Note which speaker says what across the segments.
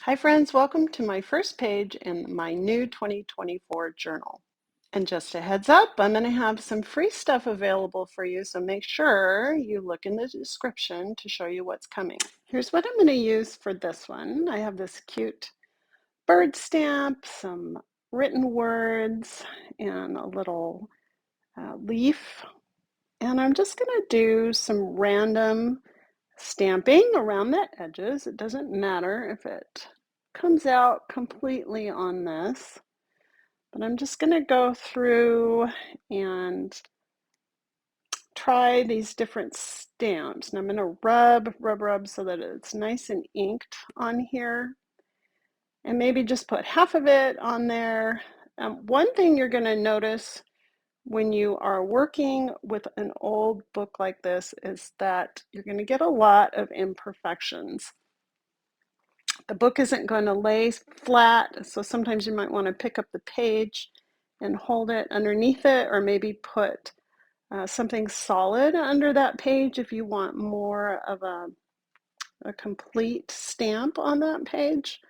Speaker 1: Hi friends, welcome to my first page in my new 2024 journal. And just a heads up, I'm going to have some free stuff available for you, so make sure you look in the description to show you what's coming. Here's what I'm going to use for this one. I have this cute bird stamp, some written words, and a little leaf. And I'm just going to do some random stamping around the edges. It doesn't matter if it comes out completely on this, but I'm just going to go through and try these different stamps. And I'm going to rub so that it's nice and inked on here, and maybe just put half of it on there. One thing you're going to notice when you are working with an old book like this is that you're going to get a lot of imperfections. The book isn't going to lay flat, so sometimes you might want to pick up the page and hold it underneath it, or maybe put something solid under that page if you want more of a complete stamp on that page.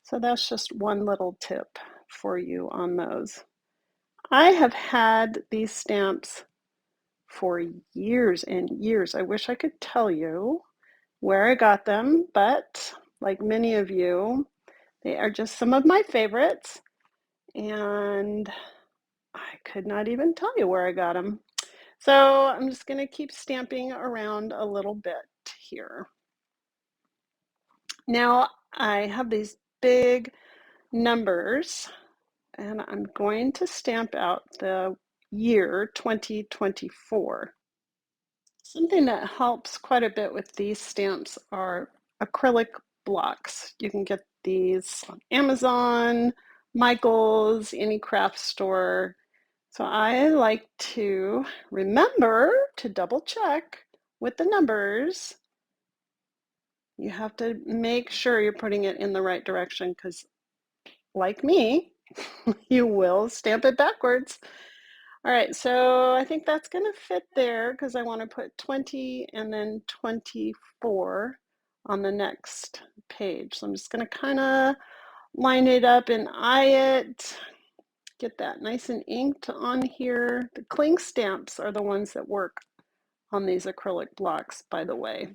Speaker 1: So that's just one little tip for you on those. I have had these stamps for years and years. I wish I could tell you where I got them, but like many of you, they are just some of my favorites, and I could not even tell you where I got them. So I'm just going to keep stamping around a little bit here. Now I have these big numbers, and I'm going to stamp out the year 2024. Something that helps quite a bit with these stamps are acrylic blocks. You can get these on Amazon, Michael's, any craft store. So I like to remember to double check with the numbers. You have to make sure you're putting it in the right direction, because like me, you will stamp it backwards. All right, so I think that's going to fit there because I want to put 20 and then 24 on the next page. So I'm just going to kind of line it up and eye it, get that nice and inked on here. The cling stamps are the ones that work on these acrylic blocks, by the way.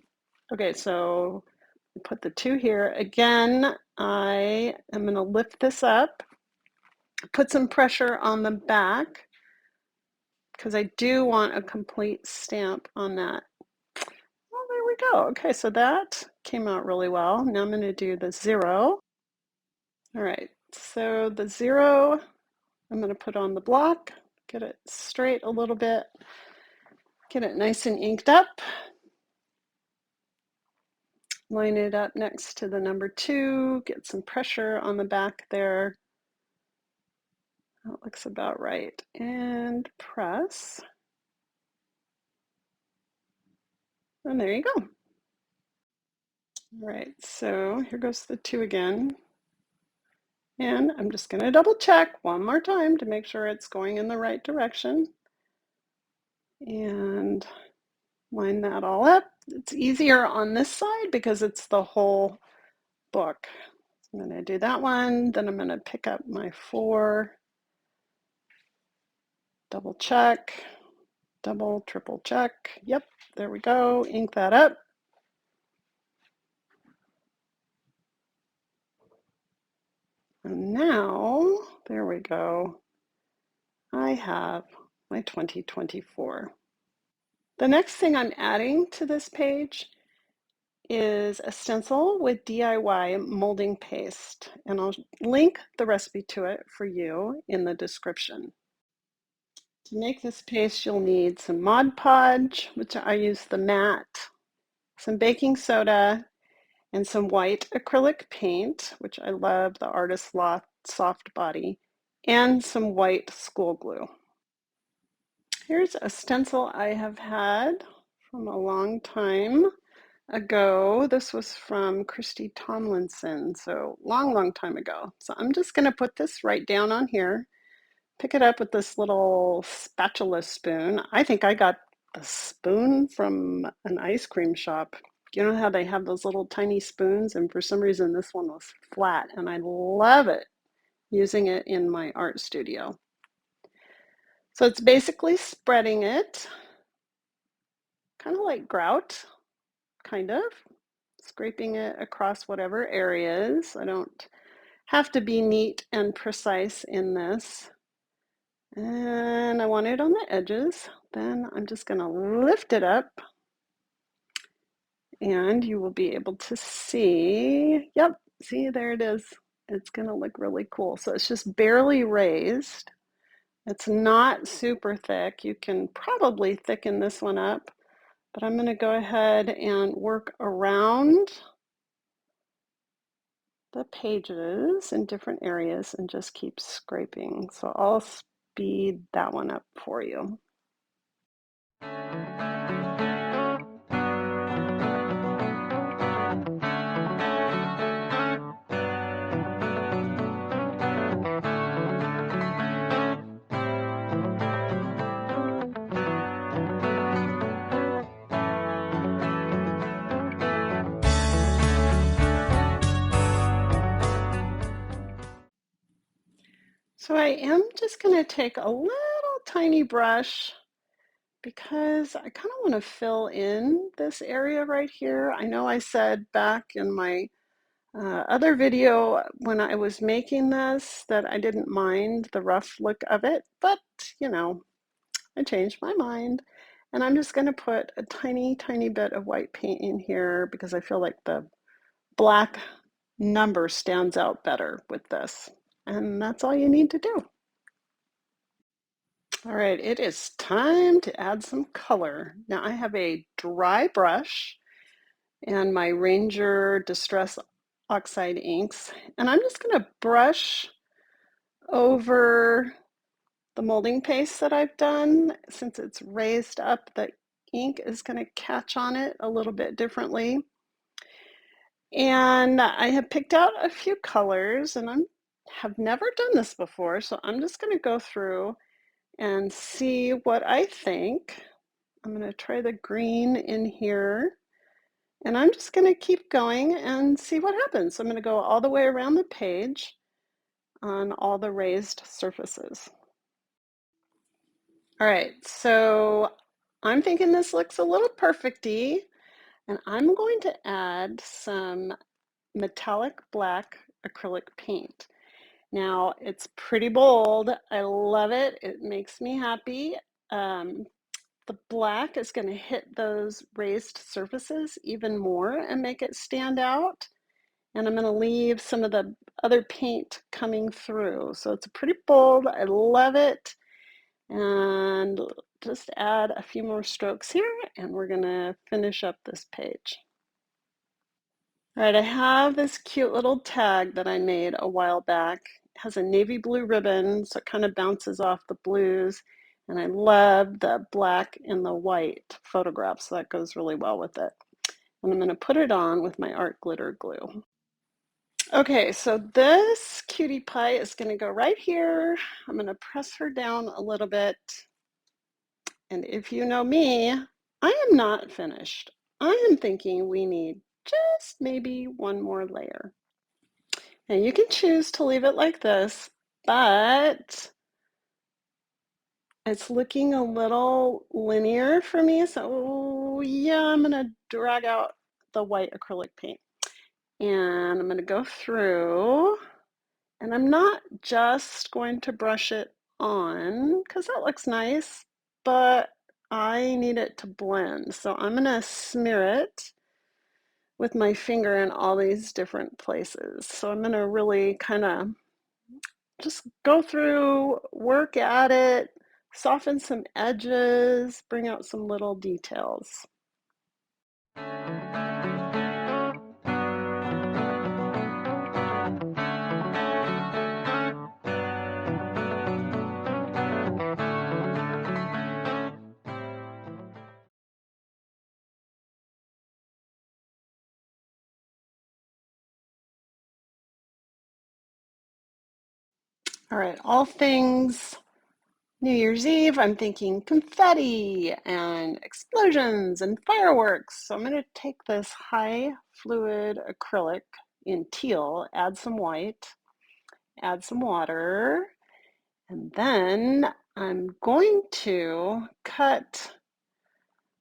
Speaker 1: Okay, so put the two here. Again, I am going to lift this up, put some pressure on the back, because I do want a complete stamp on that. Well, there we go. Okay, so that came out really well. Now I'm going to do the 0. All right, so the 0, I'm going to put on the block, get it straight a little bit, get it nice and inked up, line it up next to the number 2, get some pressure on the back there. That looks about right. And press. And there you go. All right, so here goes the 2 again. And I'm just going to double check one more time to make sure it's going in the right direction. And line that all up. It's easier on this side because it's the whole book. I'm going to do that one. Then I'm going to pick up my 4. Double check. Double, triple check. Yep, there we go. Ink that up. And now, there we go. I have my 2024. The next thing I'm adding to this page is a stencil with DIY molding paste, and I'll link the recipe to it for you in the description. To make this paste, you'll need some Mod Podge, which I use the matte, some baking soda, and some white acrylic paint, which I love, the Artist Loft Soft Body, and some white school glue. Here's a stencil I have had from a long time ago. This was from Christy Tomlinson, so long time ago. So I'm just going to put this right down on here, pick it up with this little spatula spoon. I think I got the spoon from an ice cream shop. You know how they have those little tiny spoons, and for some reason this one was flat, and I love it using it in my art studio. So it's basically spreading it, kind of like grout, kind of, scraping it across whatever areas. I don't have to be neat and precise in this. And I want it on the edges. Then I'm just going to lift it up and you will be able to see, yep, see, there it is. It's going to look really cool. So it's just barely raised. It's not super thick. You can probably thicken this one up, but I'm going to go ahead and work around the pages in different areas and just keep scraping. So I'll speed that one up for you. So I am just going to take a little tiny brush because I kind of want to fill in this area right here. I know I said back in my other video when I was making this that I didn't mind the rough look of it, but you know, I changed my mind. And I'm just going to put a tiny, tiny bit of white paint in here because I feel like the black number stands out better with this. And that's all you need to do. All right, it is time to add some color. Now I have a dry brush and my Ranger Distress Oxide inks, and I'm just going to brush over the molding paste that I've done. Since it's raised up, the ink is going to catch on it a little bit differently. And I have picked out a few colors, and I have never done this before, so I'm just going to go through and see what I think. I'm going to try the green in here, and I'm just going to keep going and see what happens. So I'm going to go all the way around the page on all the raised surfaces. All right, so I'm thinking this looks a little perfecty, and I'm going to add some metallic black acrylic paint. Now, it's pretty bold. I love it. It makes me happy. The black is going to hit those raised surfaces even more and make it stand out. And I'm going to leave some of the other paint coming through. So it's pretty bold. I love it. And just add a few more strokes here and we're going to finish up this page. All right, I have this cute little tag that I made a while back. It has a navy blue ribbon, so it kind of bounces off the blues. And I love the black and the white photograph, so that goes really well with it. And I'm going to put it on with my art glitter glue. Okay, so this cutie pie is going to go right here. I'm going to press her down a little bit. And if you know me, I am not finished. I am thinking we need just maybe one more layer. And you can choose to leave it like this, but it's looking a little linear for me. So yeah, I'm gonna drag out the white acrylic paint. And I'm gonna go through, and I'm not just going to brush it on, because that looks nice, but I need it to blend. So I'm gonna smear it with my finger in all these different places. So I'm gonna really kind of just go through, work at it, soften some edges, bring out some little details. All right, all things New Year's Eve, I'm thinking confetti and explosions and fireworks. So I'm going to take this high fluid acrylic in teal, add some white, add some water, and then I'm going to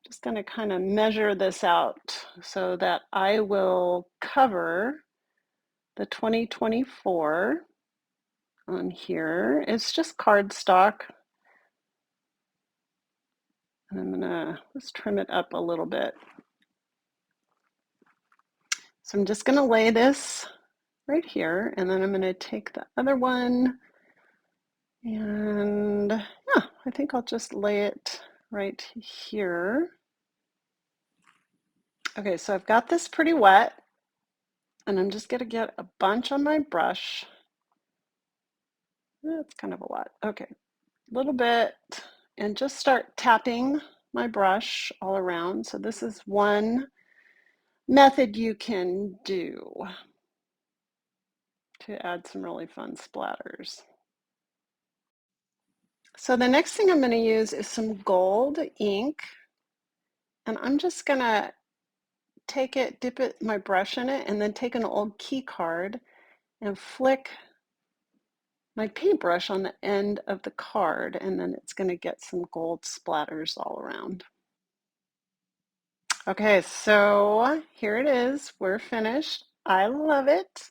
Speaker 1: just going to kind of measure this out so that I will cover the 2024 on here. It's just cardstock. And I'm gonna just trim it up a little bit. So I'm just gonna lay this right here, and then I'm gonna take the other one, and yeah, I think I'll just lay it right here. Okay, so I've got this pretty wet, and I'm just gonna get a bunch on my brush. That's kind of a lot. Okay, a little bit, and just start tapping my brush all around. So this is one method you can do to add some really fun splatters. So the next thing I'm going to use is some gold ink, and I'm just going to take it, dip it, my brush in it, and then take an old key card and flick my paintbrush on the end of the card, and then it's going to get some gold splatters all around. Okay, so here it is. We're finished. I love it.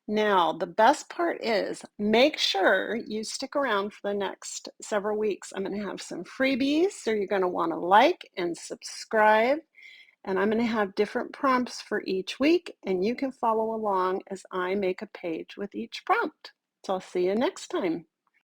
Speaker 1: Now, the best part is make sure you stick around for the next several weeks. I'm going to have some freebies, so you're going to want to like and subscribe. And I'm going to have different prompts for each week, and you can follow along as I make a page with each prompt. So I'll see you next time.